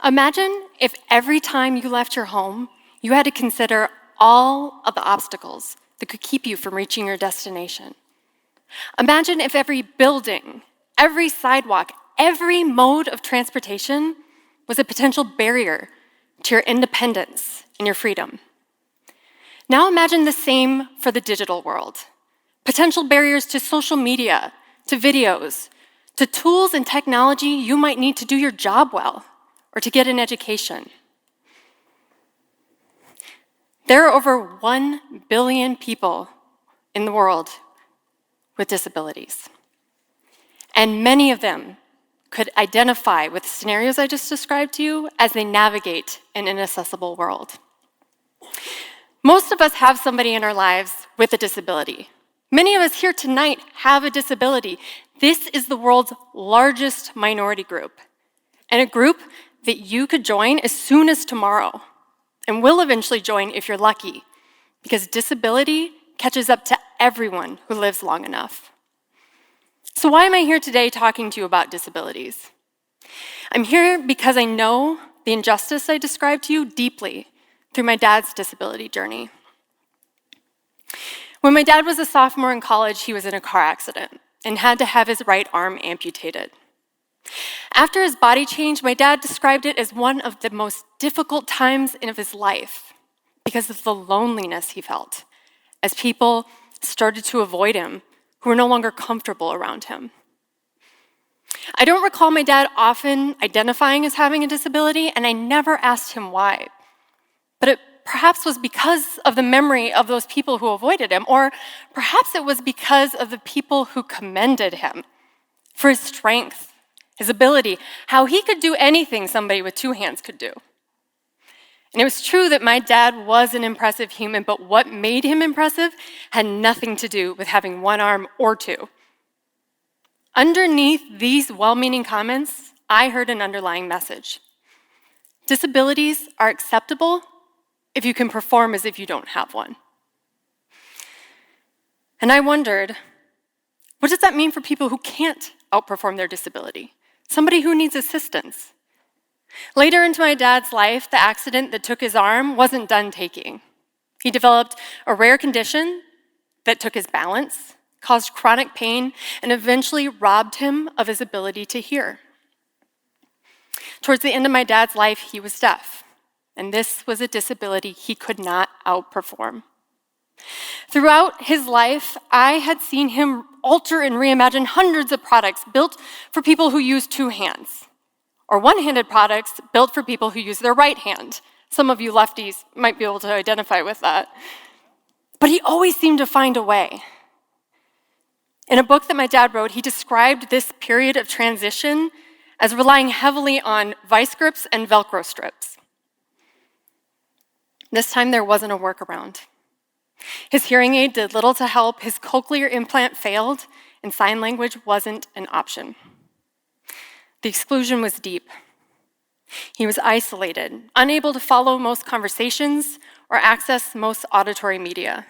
Imagine if every time you left your home, you had to consider all of the obstacles that could keep you from reaching your destination. Imagine if every building, every sidewalk, every mode of transportation was a potential barrier to your independence and your freedom. Now imagine the same for the digital world. Potential barriers to social media, to videos, to tools and technology you might need to do your job well or to get an education. There are over 1 billion people in the world with disabilities, and many of them could identify with the scenarios I just described to you as they navigate an inaccessible world. Most of us have somebody in our lives with a disability. Many of us here tonight have a disability. This is the world's largest minority group, and a group that you could join as soon as tomorrow, and will eventually join if you're lucky, because disability catches up to everyone who lives long enough. So why am I here today talking to you about disabilities? I'm here because I know the injustice I described to you deeply through my dad's disability journey. When my dad was a sophomore in college, he was in a car accident and had to have his right arm amputated. After his body change, my dad described it as one of the most difficult times of his life because of the loneliness he felt as people started to avoid him who were no longer comfortable around him. I don't recall my dad often identifying as having a disability, and I never asked him why. But it perhaps was because of the memory of those people who avoided him, or perhaps it was because of the people who commended him for his strength, his ability, how he could do anything somebody with 2 hands could do. And it was true that my dad was an impressive human, but what made him impressive had nothing to do with having 1 arm or 2. Underneath these well-meaning comments, I heard an underlying message. Disabilities are acceptable if you can perform as if you don't have one. And I wondered, what does that mean for people who can't outperform their disability? Somebody who needs assistance. Later into my dad's life, the accident that took his arm wasn't done taking. He developed a rare condition that took his balance, caused chronic pain, and eventually robbed him of his ability to hear. Towards the end of my dad's life, he was deaf, and this was a disability he could not outperform. Throughout his life, I had seen him alter and reimagine hundreds of products built for people who use 2 hands, or one-handed products built for people who use their right hand. Some of you lefties might be able to identify with that. But he always seemed to find a way. In a book that my dad wrote, he described this period of transition as relying heavily on vice grips and Velcro strips. This time there wasn't a workaround. His hearing aid did little to help, his cochlear implant failed, and sign language wasn't an option. The exclusion was deep. He was isolated, unable to follow most conversations or access most auditory media.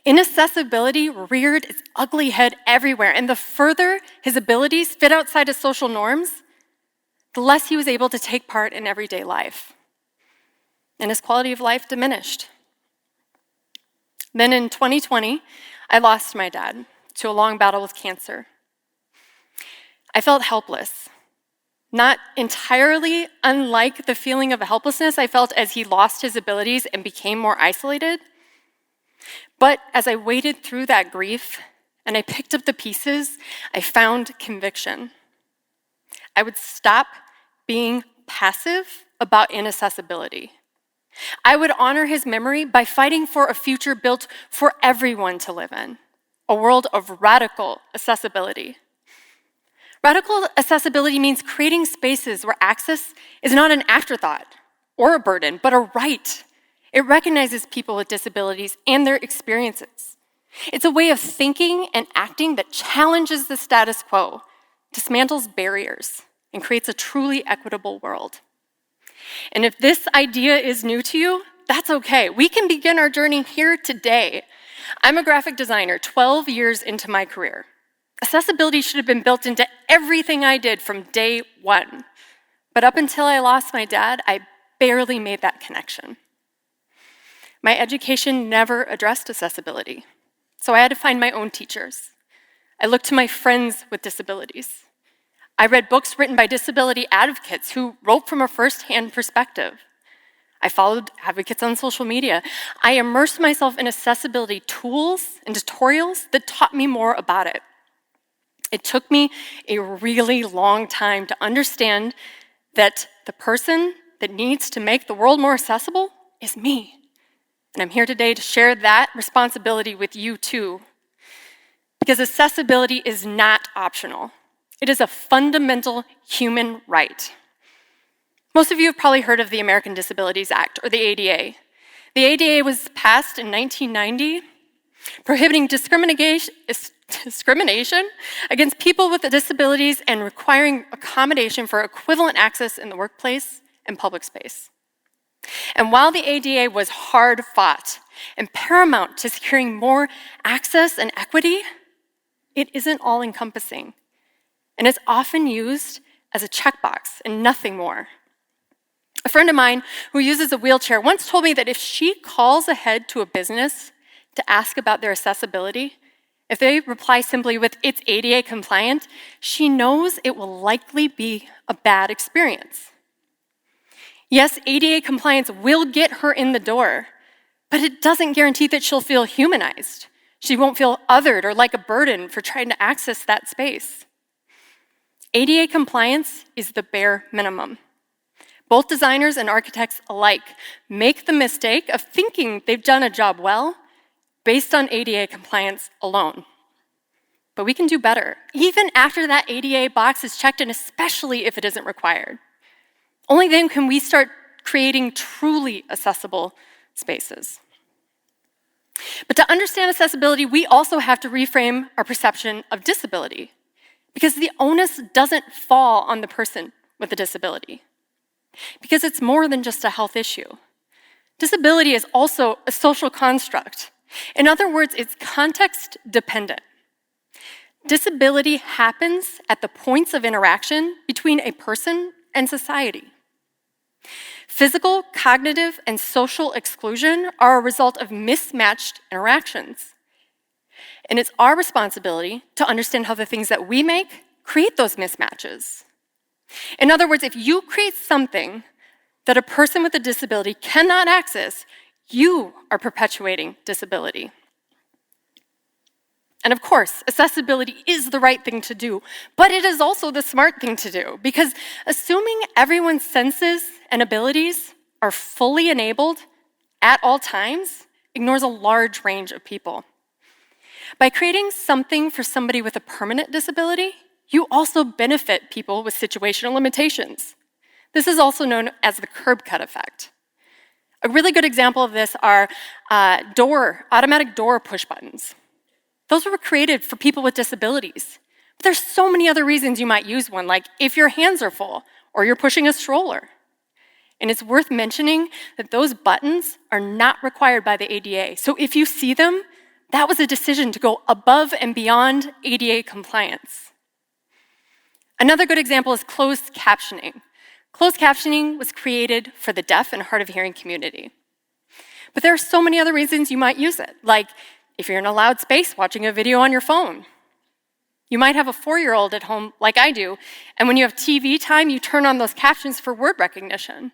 Inaccessibility reared its ugly head everywhere, and the further his abilities fit outside of social norms, the less he was able to take part in everyday life. And his quality of life diminished. Then in 2020, I lost my dad to a long battle with cancer. I felt helpless. Not entirely unlike the feeling of helplessness I felt as he lost his abilities and became more isolated. But as I waded through that grief and I picked up the pieces, I found conviction. I would stop being passive about inaccessibility. I would honor his memory by fighting for a future built for everyone to live in, a world of radical accessibility. Radical accessibility means creating spaces where access is not an afterthought or a burden, but a right. It recognizes people with disabilities and their experiences. It's a way of thinking and acting that challenges the status quo, dismantles barriers, and creates a truly equitable world. And if this idea is new to you, that's okay. We can begin our journey here today. I'm a graphic designer 12 years into my career. Accessibility should have been built into everything I did from day one. But up until I lost my dad, I barely made that connection. My education never addressed accessibility, so I had to find my own teachers. I looked to my friends with disabilities. I read books written by disability advocates who wrote from a firsthand perspective. I followed advocates on social media. I immersed myself in accessibility tools and tutorials that taught me more about it. It took me a really long time to understand that the person that needs to make the world more accessible is me. And I'm here today to share that responsibility with you too. Because accessibility is not optional. It is a fundamental human right. Most of you have probably heard of the American Disabilities Act, or the ADA. The ADA was passed in 1990, prohibiting discrimination against people with disabilities and requiring accommodation for equivalent access in the workplace and public space. And while the ADA was hard fought and paramount to securing more access and equity, it isn't all-encompassing, and it's often used as a checkbox and nothing more. A friend of mine who uses a wheelchair once told me that if she calls ahead to a business to ask about their accessibility, if they reply simply with, "It's ADA compliant," she knows it will likely be a bad experience. Yes, ADA compliance will get her in the door, but it doesn't guarantee that she'll feel humanized. She won't feel othered or like a burden for trying to access that space. ADA compliance is the bare minimum. Both designers and architects alike make the mistake of thinking they've done a job well based on ADA compliance alone. But we can do better, even after that ADA box is checked, and especially if it isn't required. Only then can we start creating truly accessible spaces. But to understand accessibility, we also have to reframe our perception of disability, because the onus doesn't fall on the person with a disability, because it's more than just a health issue. Disability is also a social construct. In other words, it's context dependent. Disability happens at the points of interaction between a person and society. Physical, cognitive, and social exclusion are a result of mismatched interactions. And it's our responsibility to understand how the things that we make create those mismatches. In other words, if you create something that a person with a disability cannot access, you are perpetuating disability. And of course, accessibility is the right thing to do, but it is also the smart thing to do, because assuming everyone's senses and abilities are fully enabled at all times ignores a large range of people. By creating something for somebody with a permanent disability, you also benefit people with situational limitations. This is also known as the curb cut effect. A really good example of this are automatic door push buttons. Those were created for people with disabilities. But there's so many other reasons you might use one, like if your hands are full or you're pushing a stroller. And it's worth mentioning that those buttons are not required by the ADA. So if you see them, that was a decision to go above and beyond ADA compliance. Another good example is closed captioning. Closed captioning was created for the deaf and hard of hearing community. But there are so many other reasons you might use it, like if you're in a loud space watching a video on your phone. You might have a 4-year-old at home like I do, and when you have TV time, you turn on those captions for word recognition.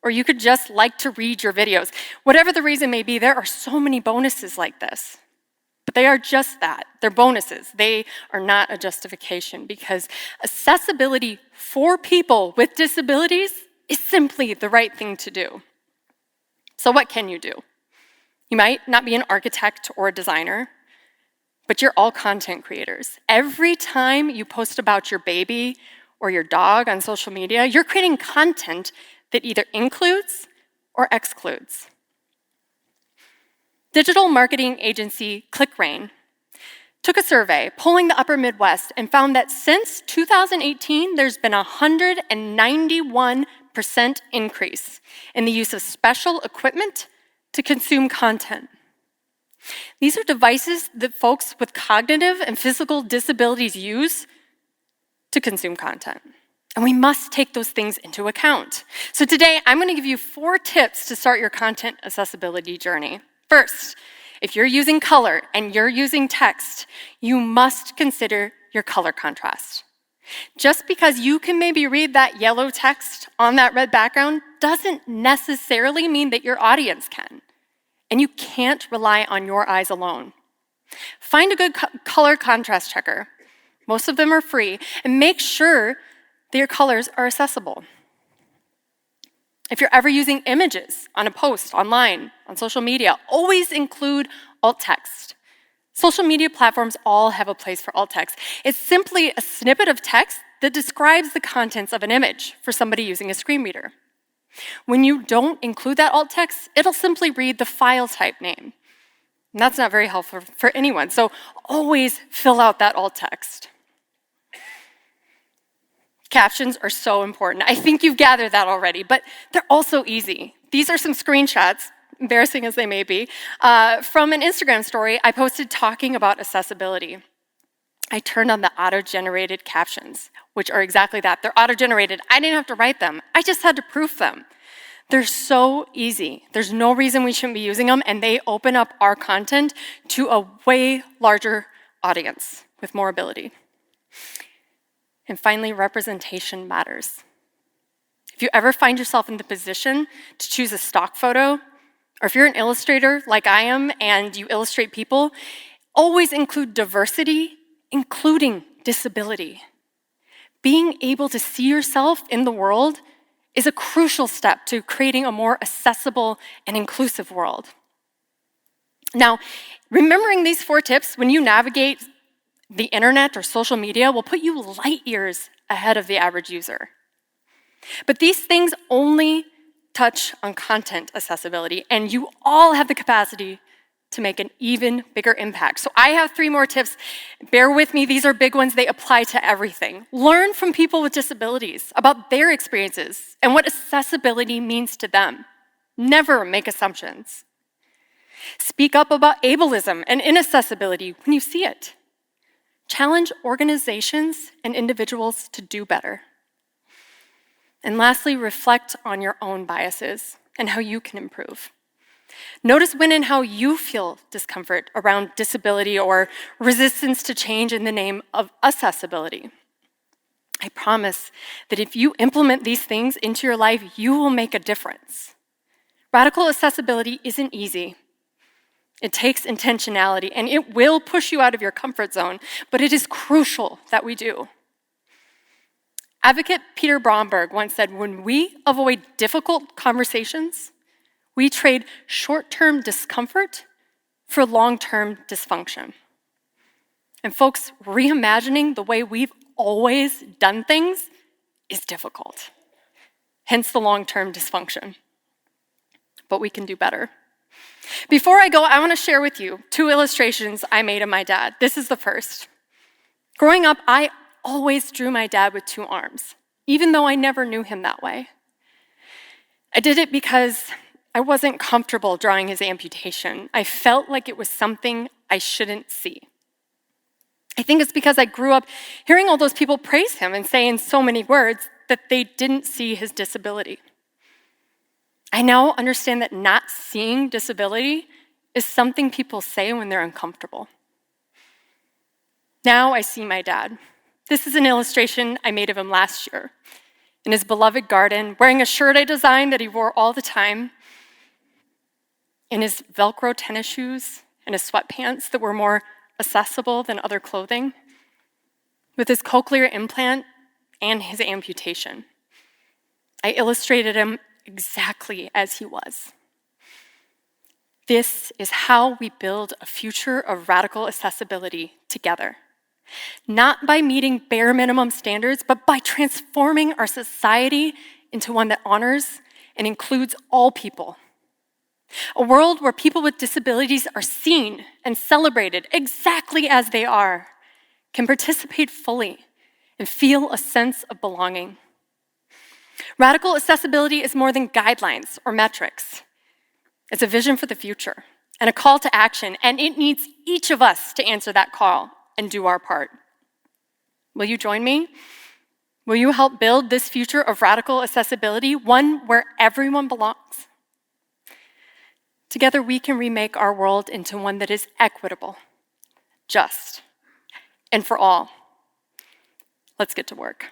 Or you could just like to read your videos. Whatever the reason may be, there are so many bonuses like this. But they are just that. They're bonuses. They are not a justification, because accessibility for people with disabilities is simply the right thing to do. So what can you do? You might not be an architect or a designer, but you're all content creators. Every time you post about your baby or your dog on social media, you're creating content that either includes or excludes. Digital marketing agency ClickRain took a survey polling the upper Midwest and found that since 2018, there's been a 191% increase in the use of special equipment to consume content. These are devices that folks with cognitive and physical disabilities use to consume content. And we must take those things into account. So today, I'm going to give you 4 tips to start your content accessibility journey. First, if you're using color and you're using text, you must consider your color contrast. Just because you can maybe read that yellow text on that red background doesn't necessarily mean that your audience can. And you can't rely on your eyes alone. Find a good color contrast checker. Most of them are free, and make sure that your colors are accessible. If you're ever using images on a post, online, on social media, always include alt text. Social media platforms all have a place for alt text. It's simply a snippet of text that describes the contents of an image for somebody using a screen reader. When you don't include that alt text, it'll simply read the file type name. And that's not very helpful for anyone, so always fill out that alt text. Captions are so important. I think you've gathered that already, but they're also easy. These are some screenshots, embarrassing as they may be, from an Instagram story I posted talking about accessibility. I turned on the auto-generated captions, which are exactly that. They're auto-generated. I didn't have to write them. I just had to proof them. They're so easy. There's no reason we shouldn't be using them, and they open up our content to a way larger audience with more ability. And finally, representation matters. If you ever find yourself in the position to choose a stock photo, or if you're an illustrator like I am and you illustrate people, always include diversity, including disability. Being able to see yourself in the world is a crucial step to creating a more accessible and inclusive world. Now, remembering these 4 tips when you navigate the internet or social media will put you light years ahead of the average user. But these things only touch on content accessibility, and you all have the capacity to make an even bigger impact. So I have 3 more tips. Bear with me, these are big ones. They apply to everything. Learn from people with disabilities about their experiences and what accessibility means to them. Never make assumptions. Speak up about ableism and inaccessibility when you see it. Challenge organizations and individuals to do better. And lastly, reflect on your own biases and how you can improve. Notice when and how you feel discomfort around disability or resistance to change in the name of accessibility. I promise that if you implement these things into your life, you will make a difference. Radical accessibility isn't easy. It takes intentionality, and it will push you out of your comfort zone, but it is crucial that we do. Advocate Peter Bromberg once said, when we avoid difficult conversations, we trade short-term discomfort for long-term dysfunction. And folks, reimagining the way we've always done things is difficult, hence the long-term dysfunction. But we can do better. Before I go, I want to share with you 2 illustrations I made of my dad. This is the first. Growing up, I always drew my dad with 2 arms, even though I never knew him that way. I did it because I wasn't comfortable drawing his amputation. I felt like it was something I shouldn't see. I think it's because I grew up hearing all those people praise him and say in so many words that they didn't see his disability. I now understand that not seeing disability is something people say when they're uncomfortable. Now I see my dad. This is an illustration I made of him last year in his beloved garden, wearing a shirt I designed that he wore all the time, in his Velcro tennis shoes and his sweatpants that were more accessible than other clothing, with his cochlear implant and his amputation. I illustrated him exactly as he was. This is how we build a future of radical accessibility together. Not by meeting bare minimum standards, but by transforming our society into one that honors and includes all people. A world where people with disabilities are seen and celebrated exactly as they are, can participate fully, and feel a sense of belonging. Radical accessibility is more than guidelines or metrics. It's a vision for the future and a call to action, and it needs each of us to answer that call and do our part. Will you join me? Will you help build this future of radical accessibility, one where everyone belongs? Together, we can remake our world into one that is equitable, just, and for all. Let's get to work.